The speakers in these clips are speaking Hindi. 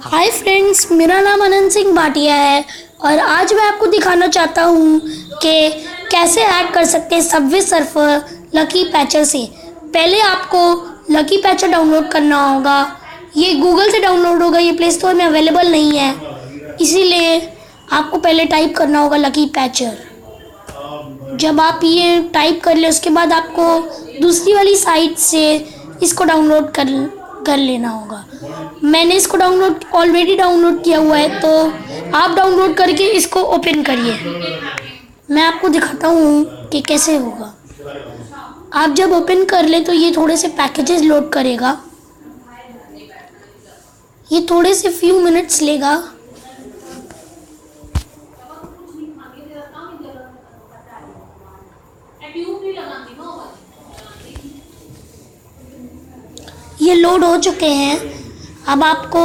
हाय फ्रेंड्स, मेरा नाम अनंत सिंह भाटिया है और आज मैं आपको दिखाना चाहता हूँ कि कैसे हैक कर सकते हैं सबवे सर्फर लकी पैचर से। पहले आपको लकी पैचर डाउनलोड करना होगा। ये गूगल से डाउनलोड होगा, ये प्ले स्टोर में अवेलेबल नहीं है, इसीलिए आपको पहले टाइप करना होगा लकी पैचर। जब आप ये टाइप कर ले उसके बाद आपको दूसरी वाली साइट से इसको डाउनलोड कर लेना होगा। मैंने इसको ऑलरेडी डाउनलोड किया हुआ है, तो आप डाउनलोड करके इसको ओपन करिए। मैं आपको दिखाता हूँ कि कैसे होगा। आप जब ओपन कर ले तो ये थोड़े से पैकेजेस लोड करेगा, ये थोड़े से फ्यू मिनट्स लेगा। ये लोड हो चुके हैं। अब आपको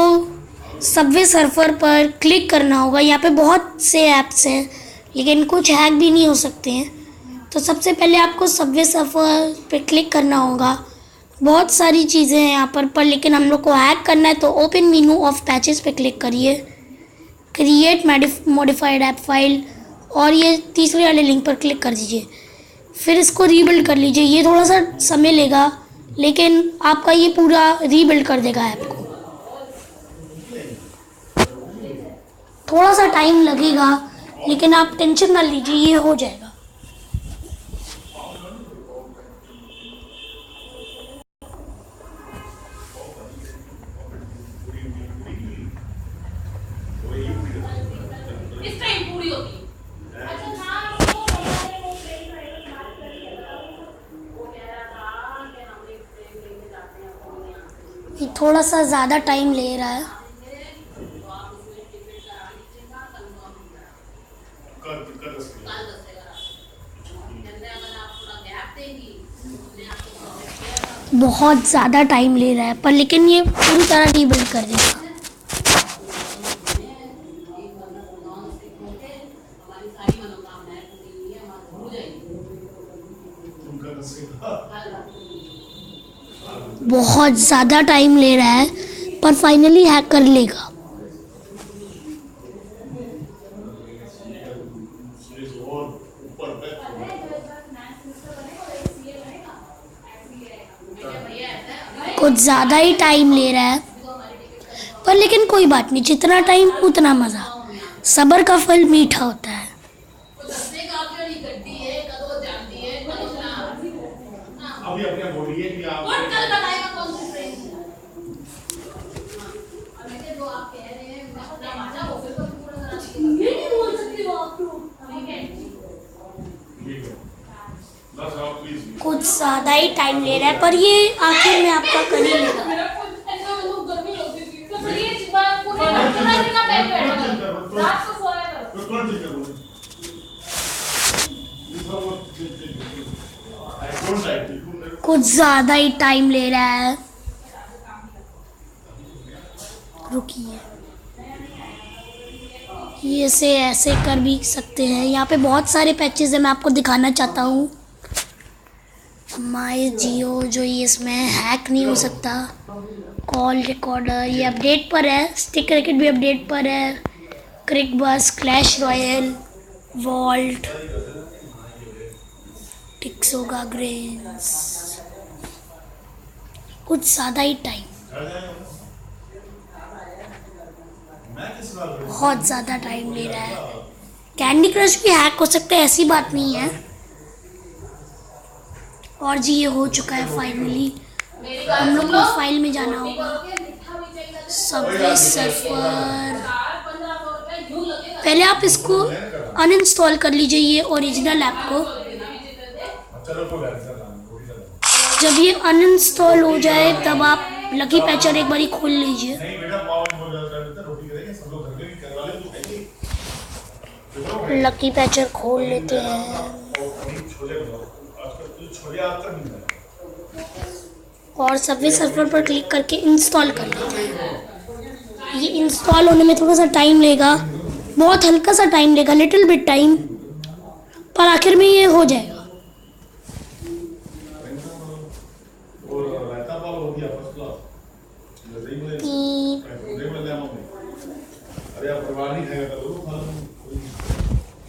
सबवे सर्फर पर क्लिक करना होगा। यहाँ पे बहुत से ऐप्स हैं लेकिन कुछ हैक भी नहीं हो सकते हैं। तो सबसे पहले आपको सबवे सर्फर पे क्लिक करना होगा। बहुत सारी चीज़ें हैं यहाँ पर लेकिन हम लोग को हैक करना है, तो ओपन मेनू ऑफ पैचेस पे क्लिक करिए, क्रिएट मॉडिफाइड ऐप फाइल और ये तीसरे वाले लिंक पर क्लिक कर दीजिए। फिर इसको रीबिल्ड कर लीजिए। ये थोड़ा सा समय लेगा लेकिन आपका ये पूरा रीबिल्ड कर देगा ऐप को। थोड़ा सा टाइम लगेगा लेकिन आप टेंशन ना लीजिए, ये हो जाएगा। ये थोड़ा सा ज़्यादा टाइम ले रहा है। बहुत ज़्यादा टाइम ले रहा है पर लेकिन ये पूरी तरह रीबिल्ड कर देगा। बहुत ज़्यादा टाइम ले रहा है पर फाइनली हैक कर लेगा। कुछ ज़्यादा ही टाइम ले रहा है पर लेकिन कोई बात नहीं, जितना टाइम उतना मज़ा। सब्र का फल मीठा होता है। कुछ ज़्यादा ही टाइम ले रहा है पर ये आखिर में आपका कर ही लेगा। कुछ ज़्यादा ही टाइम ले रहा है, रुकिए। ये से ऐसे कर भी सकते हैं। यहाँ पे बहुत सारे पैचेस हैं, मैं आपको दिखाना चाहता हूँ। माय जियो जो ये इसमें हैक नहीं हो सकता। कॉल रिकॉर्डर ये अपडेट पर है। स्टिक क्रिकेट भी अपडेट पर है। क्रिक बस, क्लैश रॉयल, वॉल्ट, टिक्सोगा ग्रेन्स। कुछ ज़्यादा ही टाइम, बहुत ज़्यादा टाइम ले रहा है। कैंडी क्रश भी हैक हो सकता है, ऐसी बात नहीं है। और जी ये हो चुका है फाइनली। हम लोग को फाइल में जाना होगा, सबवे सर्फर। पहले आप इसको अनइंस्टॉल कर लीजिए, ये ओरिजिनल ऐप को। जब ये अनइंस्टॉल हो जाए तब आप लकी पैचर एक बारी खोल लीजिए। लकी पैचर खोल लेते हैं और सबवे सर्वर पर क्लिक करके इंस्टॉल कर लेते हैं। ये इंस्टॉल होने में थोड़ा सा टाइम लेगा, बहुत हल्का सा टाइम लेगा, लिटिल बिट टाइम, पर आखिर में ये हो जाएगा।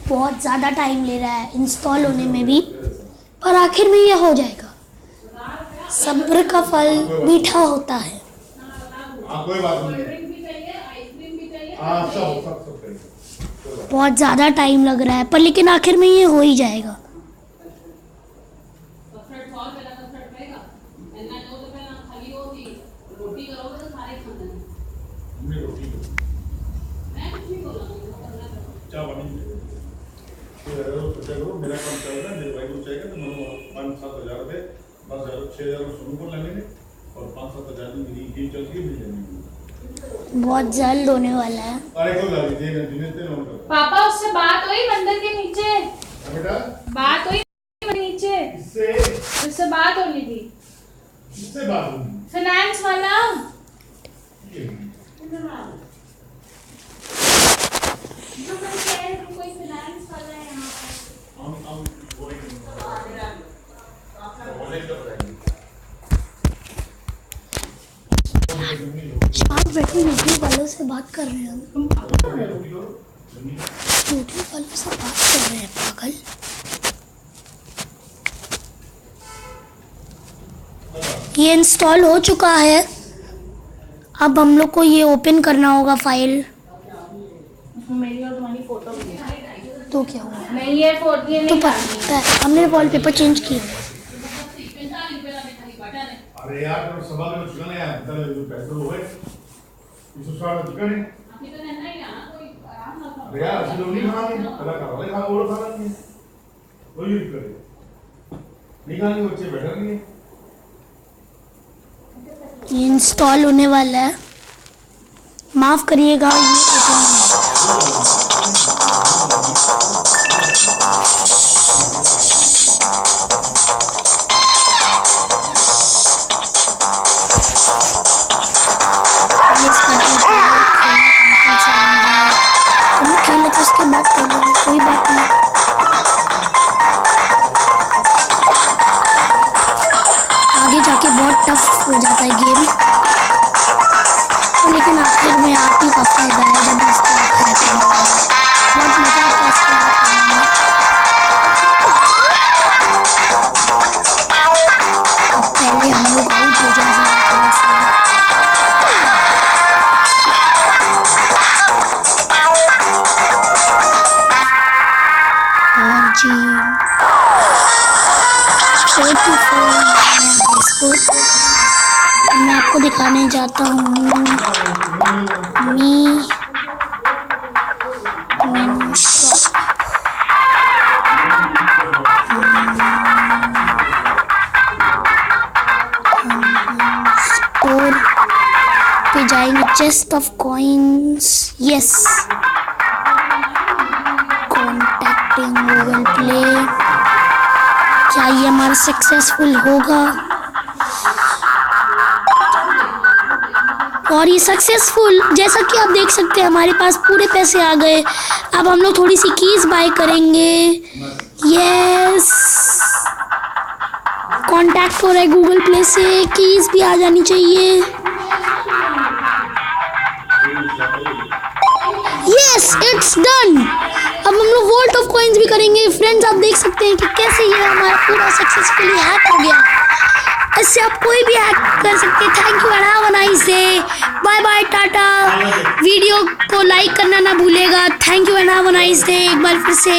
बहुत ज़्यादा टाइम ले रहा है इंस्टॉल होने में भी, पर आखिर में ये हो जाएगा। सब्र का फल मीठा होता है। बहुत ज़्यादा टाइम लग रहा है, पर लेकिन आखिर में ये हो ही जाएगा। मेरा काम चल रहा है, मेरे भाई को चाहिए तो मैंने 5-7 हज़ार रुपये 10,000-6,000 शुरू को लगेंगे और 5-7 हज़ार में मेरी गेम चल के मिल जाएंगे। बहुत जल्द होने वाला है। अरे को लगी देगा दिनेश ने लोन कर। पापा उससे बात हुई मंदिर के नीचे? बेटा बात हुई नीचे? इससे बात होनी थी। इससे बात होनी। फाइनेंस वाला। जो मैं कह रही हूँ कोई फाइनेंस वाला है यहाँ पे। हम शांत बैठो, यूट्यूब वालों से बात कर रहे हैं। यूट्यूब वालों से बात कर रहे हैं पागल। ये इंस्टॉल हो चुका है। अब हम लोग को ये ओपन करना होगा फाइल। मेरी और तुम्हारी फोटो भी है। तो क्या हुआ? नहीं ये फोटो ये तो नहीं पता है हमने वॉलपेपर चेंज किया। अरे यार तो सभा में चुका नहीं यार, तेरे जो पैसे हुए इस साल चुका नहीं। अभी तो नहीं ना कोई आराम ना था। अरे यार असली नहीं खाना नहीं, पहला कर वाले खा और खाना नहीं, कोई नहीं करे नहीं खाने बच्चे बैठा नहीं है। ये इंस्टॉल होने वाला है, माफ करिएगा। खेलने तो उसके बाद खेलेंगे, कोई बात नहीं। आगे जाके बहुत टफ हो जाता है गेम, लेकिन आखिर में आप ही का फायदा है जब इसको खेलते हैं। बहुत मजा आता है इसको खेलने में। पहले हम लोग आउट हो जाएंगे थोड़ा सा। और जी 44 मैं आपको दिखाने जाता हूँ। स्टोर पे जाएंगे, chest of coins, yes, contacting Google play. क्या ये हमारा सक्सेसफुल होगा? और ये सक्सेसफुल, जैसा कि आप देख सकते हैं हमारे पास पूरे पैसे आ गए। अब हम लोग थोड़ी सी कीज बाय करेंगे। यस, कांटेक्ट हो रहा है गूगल प्ले से, कीज भी आ जानी चाहिए। Yes, it's done. अब हम लोग वॉल्ट ऑफ कॉइन्स भी करेंगे। फ्रेंड्स आप देख सकते हैं कि कैसे ये हमारा पूरा सक्सेसफुली हैक हो गया। इससे आप कोई भी हैक कर सकते हैं। Thank you and have a nice day. Bye bye, tata. Video को लाइक करना ना भूलेगा। Thank you and have a nice day. एक बार फिर से